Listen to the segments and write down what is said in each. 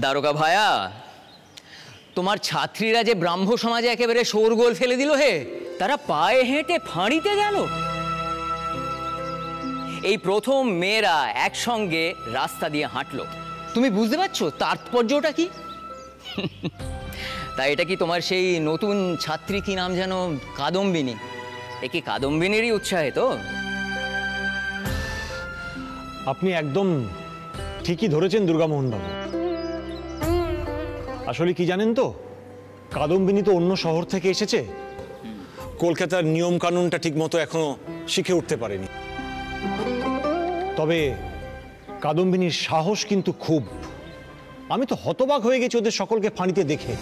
দারোগা ভায়া, তোমার ছাত্রীরা যে ব্রাহ্ম সমাজে একেবারে শোরগোল ফেলে দিল হে, তারা পায়ে হেঁটে ফাঁড়িতে গেল। এই প্রথম মেয়েরা একসঙ্গে রাস্তা দিয়ে হাঁটলো। তুমি বুঝতে পারছো তাৎপর্যটা কি? তাই এটা কি তোমার সেই নতুন ছাত্রী, কি নাম যেন, কাদম্বিনী? এ কি কাদম্বিনীরই উৎসাহে তো? আপনি একদম ঠিকই ধরেছেন দুর্গামোহন বাবু। আসলে কি জানেন তো, কাদম্বিনী তো অন্য শহর থেকে এসেছে, কলকাতার নিয়ম কানুনটা ঠিক মতো এখনো শিখে উঠতে পারেনি। তবে কাদম্বিনীর সাহস কিন্তু খুব। আমি তো হতবাক হয়ে গেছি ওদের সকলকে ফাঁড়িতে দেখে।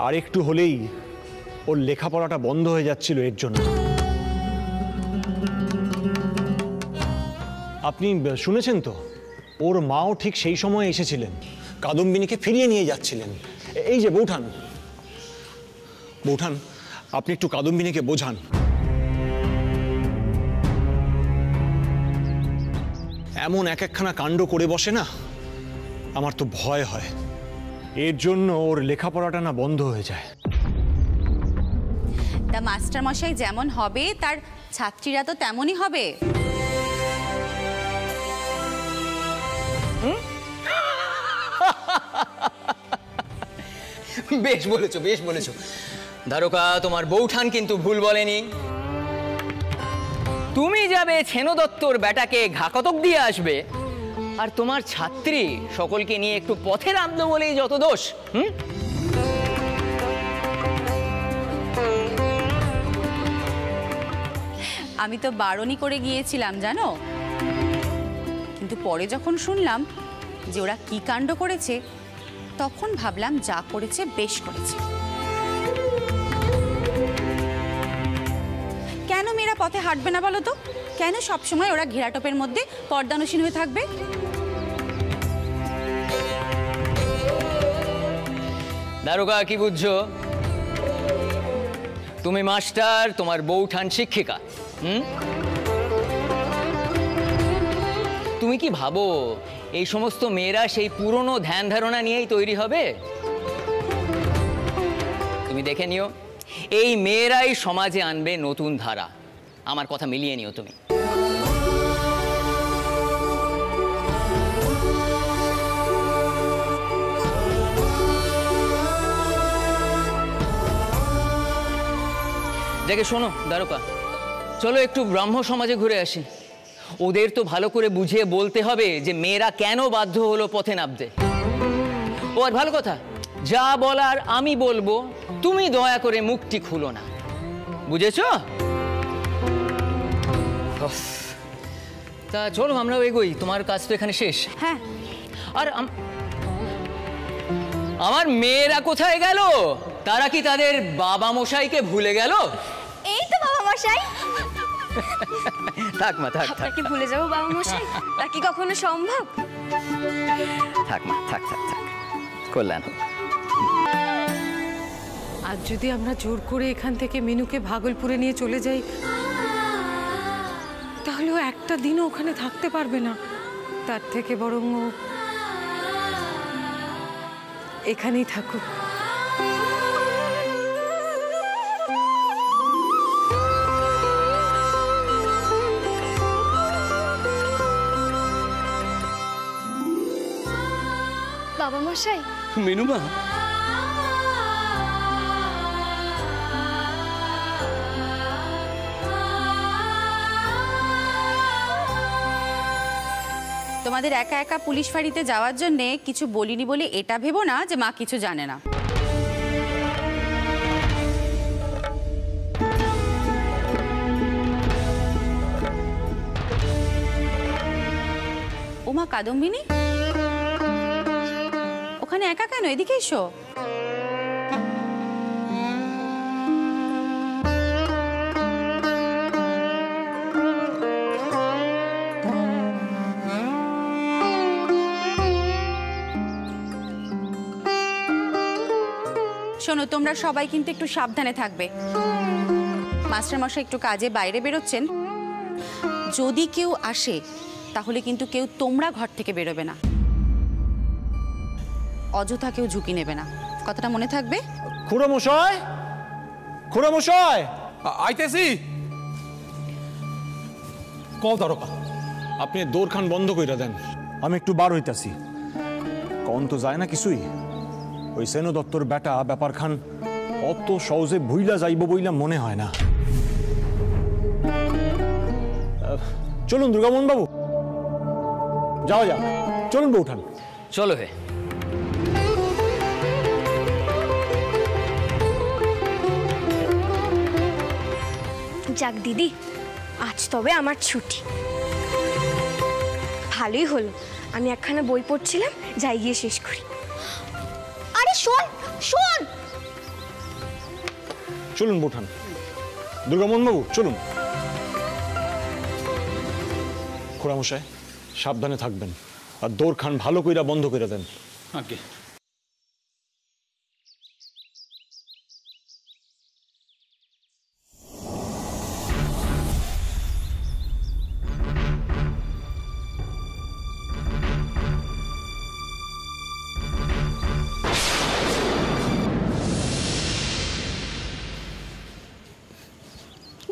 আর একটু হলেই ওর লেখাপড়াটা বন্ধ হয়ে যাচ্ছিল এর জন্য। আপনি শুনেছেন তো, ওর মাও ঠিক সেই সময় এসেছিলেন, কাদম্বিনীকে ফিরিয়ে নিয়ে যাচ্ছিলেন। এই যে বৌঠান, বৌঠান আপনি একটু কাদম্বিনীকে বোঝান। এমন এক একখানা কাণ্ড করে বসে না, আমার তো ভয় হয় এর জন্য ওর লেখাপড়াটা না বন্ধ হয়ে যায়। তা মাস্টার মশাই যেমন হবে তার ছাত্রীরা তো তেমনই হবে। বেশ বলেছো, বেশ বলেছো দারোগা, তোমার বৌঠান কিন্তু ভুল বলেনি। তুমি যাবে ছেনদত্তর বেটাকে ঘাকতক দিয়ে আসবে, আর তোমার ছাত্রী সকলকে নিয়ে একটু পথে নামলো বলেই যত দোষ। আমি তো বারণই করে গিয়েছিলাম জানো, কিন্তু পরে যখন শুনলাম যে ওরা কি কাণ্ড করেছে, তখন ভাবলাম যা করেছে বেশ করেছে। কেন মেয়েরা পথে হাঁটবে না বলো তো? কেন সবসময় ওরা ঘেরাটোপের মধ্যে পর্দানুসীন হয়ে থাকবে? দারোগা কি বুঝছো? তুমি মাস্টার, তোমার বৌঠান শিক্ষিকা। তুমি কি ভাবো এই সমস্ত মেয়েরা সেই পুরনো ধ্যান ধারণা নিয়েই তৈরি হবে? তুমি দেখে নিও, এই মেয়েরাই সমাজে আনবে নতুন ধারা। আমার কথা মিলিয়ে নিও তুমি। দেখে শোনো দারোগা, চলো একটু ব্রাহ্ম সমাজে ঘুরে আসি। ওদের তো ভালো করে বুঝিয়ে বলতে হবে যে মেয়েরা কেন বাধ্য হলো পথে নামতে। ও আর ভালো কথা, যা বলার আমি বলবো, তুমি দয়া করে মুখটি খুলো না, বুঝেছো? তা চলো আমরাও এগোই, তোমার কাজ তো এখানে শেষ। হ্যাঁ। আর আমার মেয়েরা কোথায় গেল? তারা কি তাদের বাবা মশাইকে ভুলে গেল? এই তো বাবা মশাই। থাক মা, থাক থাক। আপনাকে ভুলে যাবো বাবা মশাই? তা কি কখনো সম্ভব? থাক মা, থাক থাক থাক, কল্যাণ হোক। আজ যদি আমরা জোর করে এখান থেকে মিনুকে ভাগলপুরে নিয়ে চলে যাই, তাহলে ও একটা দিনও ওখানে থাকতে পারবে না। তার থেকে বরং ও এখানেই থাকুক। বাবা মশাই, মিনুমা, তোমাদের একা একা পুলিশ ফাঁড়িতে যাওয়ার জন্য কিছু বলিনি বলে এটা ভেবো না যে মা কিছু জানে না। ওমা কাদম্বিনী, ওখানে একা কেন? এদিকে এসো। শোনো, তোমরা সবাই কিন্তু একটু সাবধানে থাকবে। মাস্টারমশাই একটু কাজে বাইরে বেরোচ্ছেন, যদি কেউ আসে তাহলে কিন্তু কেউ তোমরা ঘর থেকে বেরোবে না, অযথা কেউ ঝুঁকি নেবে না, কথাটা মনে থাকবে? খুড়ামশাই, খুড়ামশাই, আইতেছি। কও দারোগা। আপনি দোরখান বন্ধ কইরা দেন, আমি একটু বার হইতাছি। কন তো যায় না কিছুই। ওই সেনো দত্তর বেটা ব্যাপার খান অত সহজে ভুইলা যাইব বইলা মনে হয় না। চলুন দুর্গামোহন বাবু, যাওয়া যাক। চলুন বউঠান, চলো হে। যাক দিদি, আজ তবে আমার ছুটি। ভালোই হলো, আমি একখানা বই পড়ছিলাম, যাই গিয়ে শেষ করি। আরে শোন শোন। চলুন বউঠান। দুর্গামোহন বাবু চলুন। খুড়ামশাই সাবধানে থাকবেন, আর দোরখান ভালো কইরা বন্ধ কইরা দেন। আগে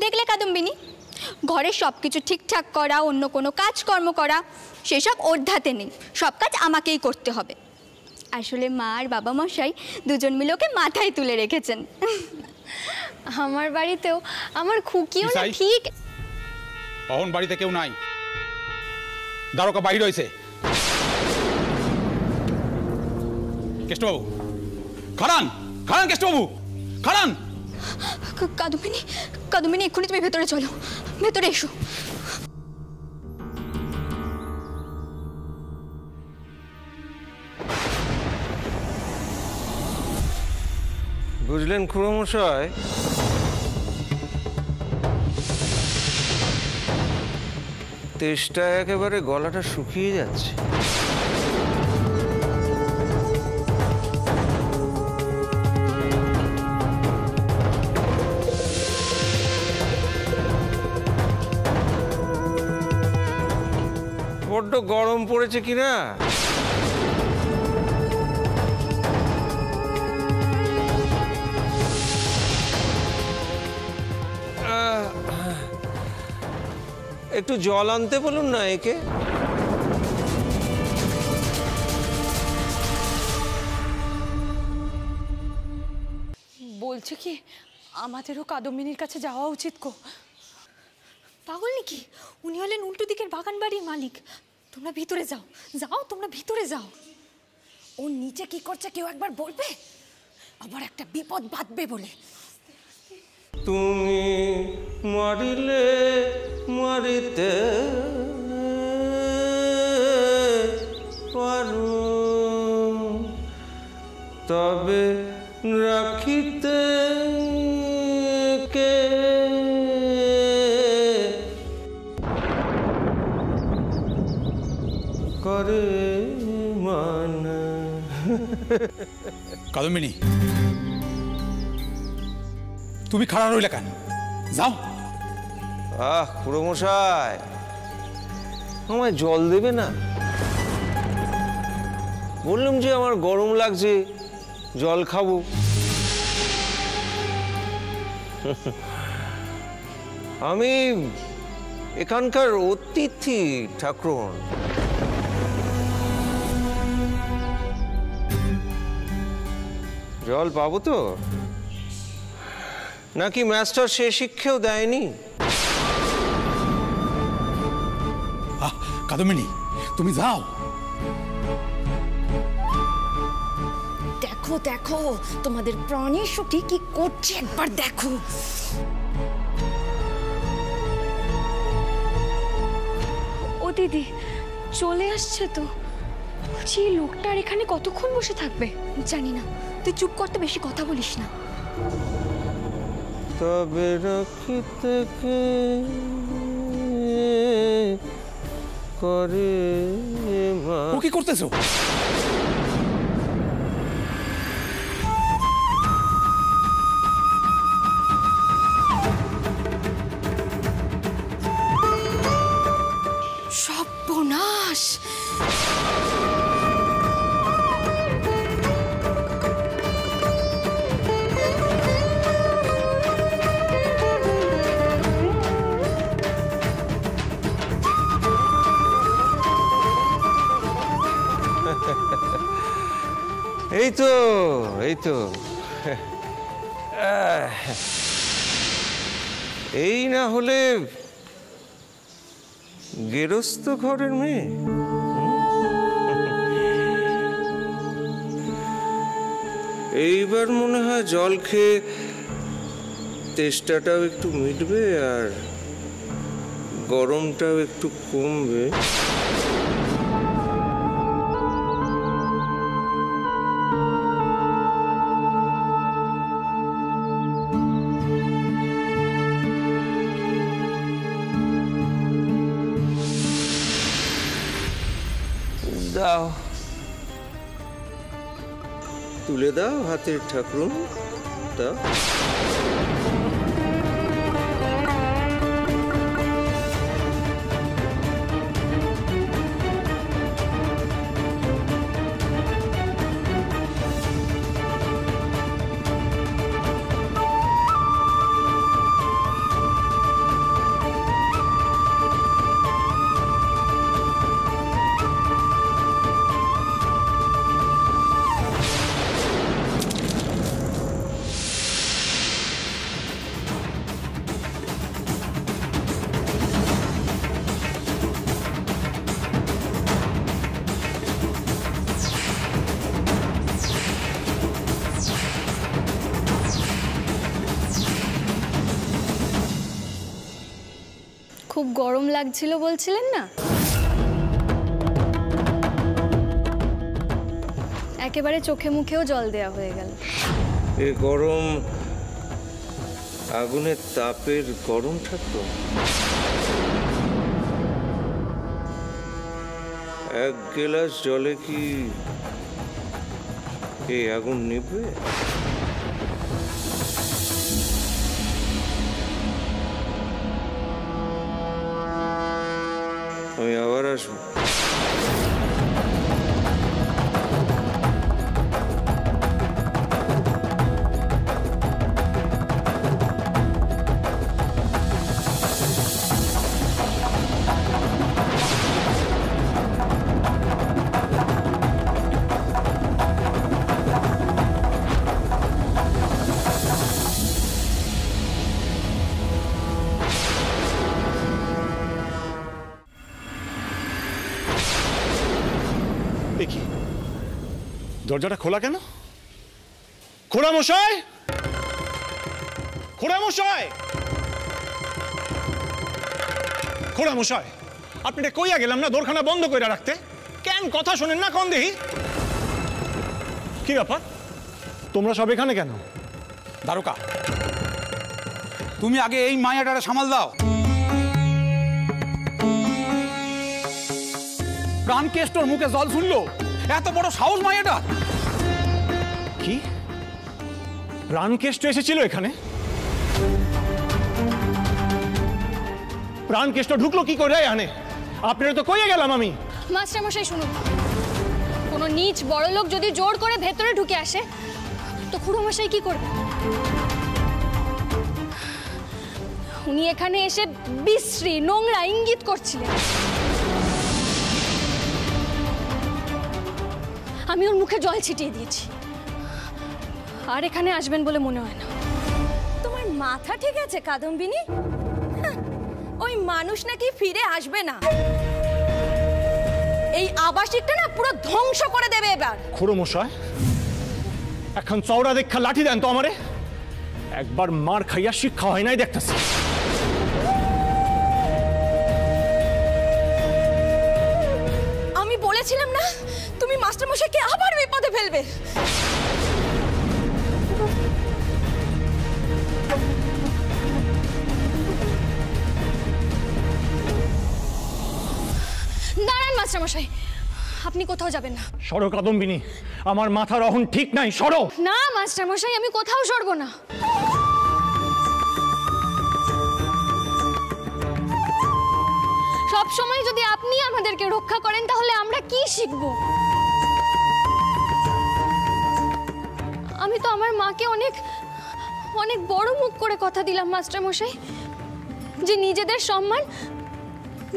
দেখলে কাদম্বিনী, ঘরে সব কিছু ঠিকঠাক করা, অন্য কোনো কাজকর্ম করা, সেসব ওর ধাতে নেই, সব কাজ আমাকেই করতে হবে। আসলে মা আর বাবা মশাই দুজন মিলে ওকে মাথায় তুলে রেখেছেন। আমার বাড়িতেও আমার খুকিও না ঠিক। অহন বাড়িতে কেউ নাই, দারোগা বাইরে হয়েছে। কেষ্টবাবু খারান, খারান, কেষ্টবাবু খারান। কাদম্বিনী, কাদম্বিনী এক্ষুনি তুমি ভেতরে চলো, ভেতরে এসো। বুঝলেন খুড়োমশাই, তেষ্টায় একেবারে গলাটা শুকিয়ে যাচ্ছে। বড্ড গরম পড়েছে কিনা। একটু জল আনতে বলুন না একে। বলছে কি আমাদেরও কাদম্বিনীর কাছে যাওয়া উচিত গো। পাগল নাকি? উনি হলেন উল্টো দিকের বাগান বাড়ির মালিক। তোমরা ভিতরে যাও, যাও তোমরা ভিতরে যাও। ও নিচে কি করছে কেউ একবার বলবে, আবার একটা বিপদ বাঁধবে বলে। তুমি মারিলে মারিতে পারো, তবে রাখিতে কে করে মানা। কাদম্বিনী তুমি খাড়া রইলে কেন? যাও। খুড়োমশাই আমায় জল দেবে না? বললাম যে আমার গরম লাগছে, জল খাবো। আমি এখানকার অতিথি ঠাকুরন। জল পাবো তো? নাকি মাস্টার সে শিক্ষাও দেয়নি? কাদম্বিনী তুমি যাও। দেখো দেখো তোমাদের প্রাণী সখী কি করছে, একবার দেখো। ও দিদি চলে আসছে তো। সেই লোকটার এখানে কতক্ষণ বসে থাকবে জানি না। তুই চুপ করতে, বেশি কথা বলিস না। তবে রাখিতে কে করে মা। ও কি করতেছো? সর্বনাশ! এই তো এই তো এই না হলে গেরস্ত ঘরের মেয়ে। এইবার মনে হয় জল খেয়ে তেষ্টাটাও একটু মিটবে আর গরমটাও একটু কমবে। দাও, তুলে দাও হাতের ঠাকুরুন, দাও। খুব গরম লাগছিল বলছিলেন না? একেবারে চোখে মুখেও জল দেয়া হয়ে গেল। এ গরম আগুনের তাপের গরম ঠাকুর। এক গ্লাস জলে কি এই আগুন নিভবে? আমি আবার আসবো। দেখি দরজাটা খোলা কেন? খোড়া মশাই, খোড়া মশাই, খোড়া মশাই, আপনি কইয়া গেলাম না দোরখানা বন্ধ করে রাখতে? কেন কথা শোনেন না? কোন দেখি কি ব্যাপার? তোমরা সব এখানে কেন? দারোগা, তুমি আগে এই মায়াটারে সামাল দাও। প্রাণকেষ্টর মুখে জল শুনলো, এত বড় সাহস মায়াটা! কি প্রাণকেষ্ট এসেছিল এখানে? প্রাণকেষ্ট ঢুকলো কি করে এখানে? আপনারা তো কইয়া গেলাম আমি। মাস্টারমশাই শুনুন, কোনো নীচ বড় লোক যদি জোর করে ভেতরে ঢুকে আসে তো খুড়োমশাই কি করবে? উনি এখানে এসে বিশ্রী নোংরা ইঙ্গিত করছিলেন। আমি ওর মুখে জল ছিটিয়ে দিয়েছি, আর এখানে আসবেন বলে মনে হয় না। তোমার মাথা ঠিক আছে কাদম্বিনী? ওই মানুষ নাকি ফিরে আসবে না। এই আবাসিকটা না পুরো ধ্বংস করে দেবে এবার। খুড়ো মশাই, এখন চওড়া দেখা লাঠি দেন তো আমারে। একবার মার খাইয়া শিক্ষা হয় নাই দেখতেছি। আমি বলেছিলাম না তুমি মাস্টারমশাইকে আবার বিপদে ফেলবে। দাঁড়ান মাস্টারমশাই, আপনি কোথাও যাবেন না। সরো কাদম্বিনী, আমার মাথার অহন ঠিক নাই, সরো। না মাস্টারমশাই, আমি কোথাও সরবো না। সব সময় যদি আপনি আমাদেরকে রক্ষা করেন তাহলে আমরা কি শিখব? আমি তো আমার মাকে অনেক অনেক বড় মুখ করে কথা দিলাম মাস্টার মশাই, যে নিজেদের সম্মান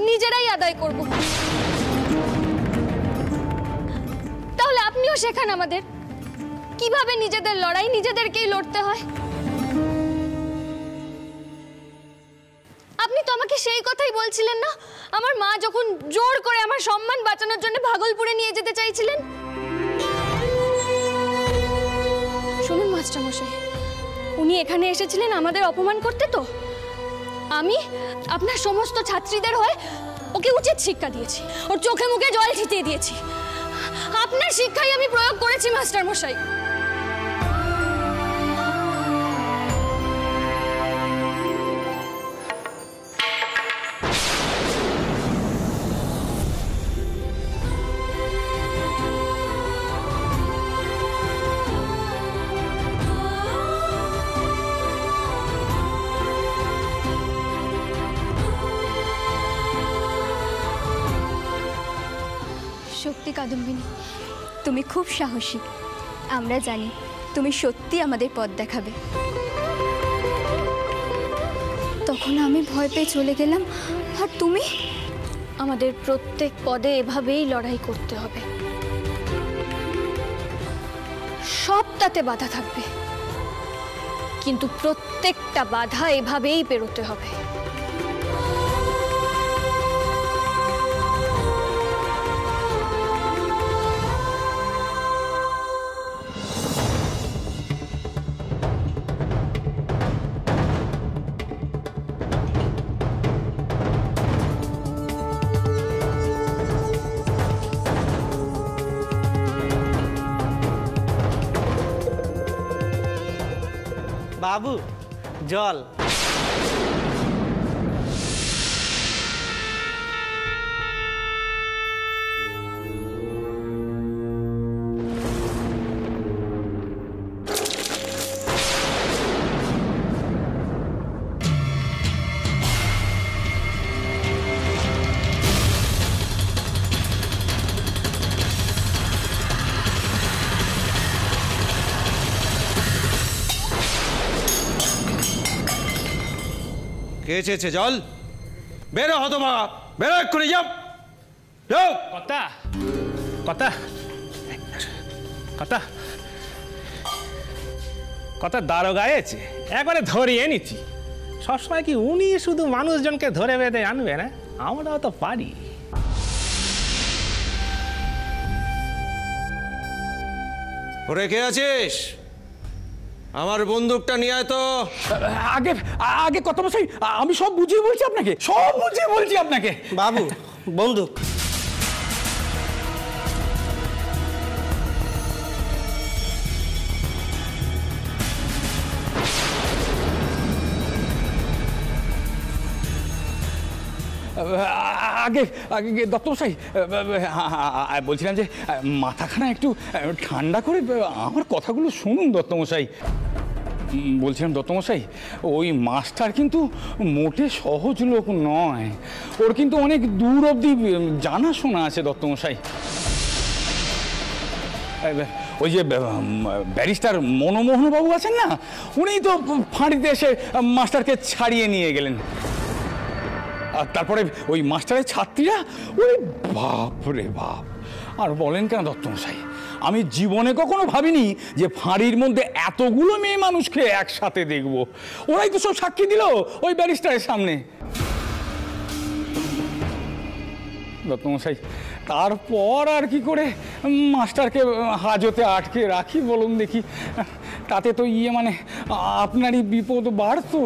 নিজেরাই আদায় করব। তাহলে আপনিও শেখান আমাদের কিভাবে নিজেদের লড়াই নিজেদেরকেই লড়তে হয়। আপনি তো আমাকে সেই কথাই বলছিলেন না আমার মা যখন জোর করে আমার সম্মান বাঁচানোর জন্য ভাগলপুরে নিয়ে যেতে চাইছিলেন? শুনুন মাস্টার মশাই, উনি এখানে এসেছিলেন আমাদের অপমান করতে, তো আমি আপনার সমস্ত ছাত্রীদের হয়ে ওকে উচিত শিক্ষা দিয়েছি, ওর চোখে মুখে জল ছিটিয়ে দিয়েছি। আপনার শিক্ষাই আমি প্রয়োগ করেছি মাস্টার মশাই। সত্যি কাদম্বিনী, তুমি খুব সাহসী। আমরা জানি তুমি সত্যি আমাদের পথ দেখাবে। তখন আমি ভয় পেয়ে চলে গেলাম, আর তুমি? আমাদের প্রত্যেক পদে এভাবেই লড়াই করতে হবে, সবটাতে বাধা থাকবে, কিন্তু প্রত্যেকটা বাধা এভাবেই পেরোতে হবে। বাবু জল। কে চেয়েছে জল? বেরো হতভাগা, বেরো এক্ষুনি, যাও যাও। কথা কথা কথা কথা দারোগা এসেছে, একবারে ধরিয়ে নিচ্ছি। সবসময় কি উনি শুধু মানুষজনকে ধরে বেঁধে আনবে না? আমরাও তো পারি। ওরে কে আছিস? আমার বন্দুকটা নিয়ে আয় তো। আগে আগে কত মশাই, আমি সব বুঝিয়ে বলছি আপনাকে, সব বুঝিয়ে বলছি আপনাকে। বাবু বন্দুক। আগে আগে দত্তমশাই, বলছিলাম যে মাথাখানা একটু ঠান্ডা করে আমার কথাগুলো শুনুন দত্তমশাই। বলছিলাম দত্তমশাই, ওই মাস্টার কিন্তু মোটে সহজ লোক নয়, ওর কিন্তু অনেক দূর অবধি জানাশোনা আছে দত্তমশাই। ওই যে ব্যারিস্টার মনমোহনবাবু আছেন না, উনিই তো ফাঁড়িতে এসে মাস্টারকে ছাড়িয়ে নিয়ে গেলেন। আর তারপরে ওই মাস্টারের ছাত্রীরা, ওই বাপ রে বাপ! আর বলেন কেন দত্তমশাই, আমি জীবনে কখনো ভাবিনি যে ফাঁড়ির মধ্যে এতগুলো মেয়ে মানুষকে একসাথে দেখব। ওরাই তো সব সাক্ষী দিল ওই ব্যারিস্টারের সামনে। দত্তমশাই, তারপর আর কি করে মাস্টারকে হাজতে আটকে রাখি বলুন দেখি? তাতে তো মানে আপনারই বিপদ বাড়তো।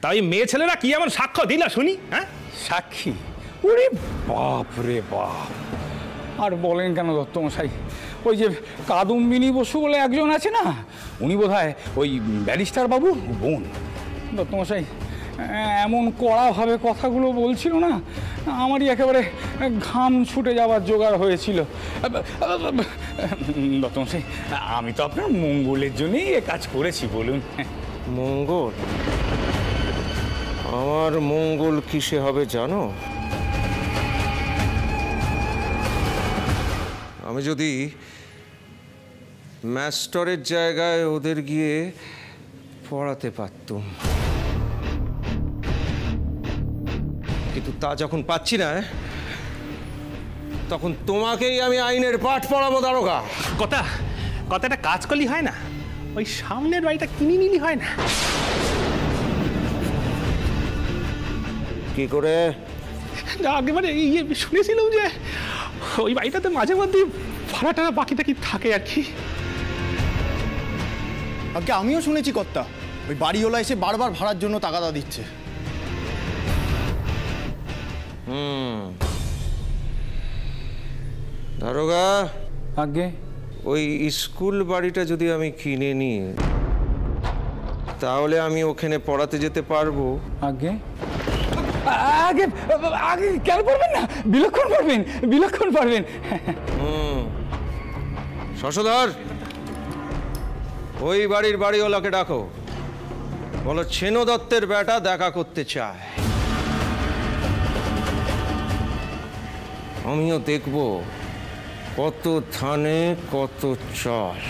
তাই মেয়ে ছেলেরা কি এমন সাক্ষ্য দিলা শুনি? হ্যাঁ, সাক্ষী? ওরে বাপ রে বাপ! আর বলেন কেন দত্তমশাই, ওই যে কাদম্বিনী বসু বলে একজন আছে না, উনি বোধহয় ওই ব্যারিস্টার বাবুর বোন। দত্তমশাই, এমন কড়াভাবে কথাগুলো বলছিল না, আমারই একেবারে ঘাম ছুটে যাওয়ার জোগাড় হয়েছিল। দত্তমশাই, আমি তো আপনার মঙ্গলের জন্যই এ কাজ করেছি বলুন। মঙ্গল? তোমার মঙ্গল কিসে হবে জানো? আমি যদি মাস্টারের জায়গায় ওদের গিয়ে পড়াতে পারতুম, কিন্তু তা যখন পাচ্ছি না, তখন তোমাকেই আমি আইনের পাঠ পড়াবো দারোগা। কথাটা কাজ করলি হয় না? ওই সামনের বাড়িটা কিনে নিলি হয় না? কি করে? একেবারে শুনেছিলাম যে ওই বাড়িটাতে মাঝে মধ্যে ভাড়া টাড়া বাকি টাকি থাকে আর কি। আগে আমিও শুনেছি কর্তা, ওই বাড়িওয়ালা এসে বারবার ভাড়ার জন্য তাগাদা দিচ্ছে। দারোগা, আগে ওই স্কুল বাড়িটা যদি আমি কিনে নিই, তাহলে আমি ওখানে পড়াতে যেতে পারবো? আগে আগে আগে কেন পারবেন না? বিলক্ষণ পারবেন। শশধর, ওই বাড়ির বাড়িওয়ালাকে ডাকো, বলো ছেনো দত্তের বেটা দেখা করতে চায়। আমিও দেখবো কত ধানে কত চাল।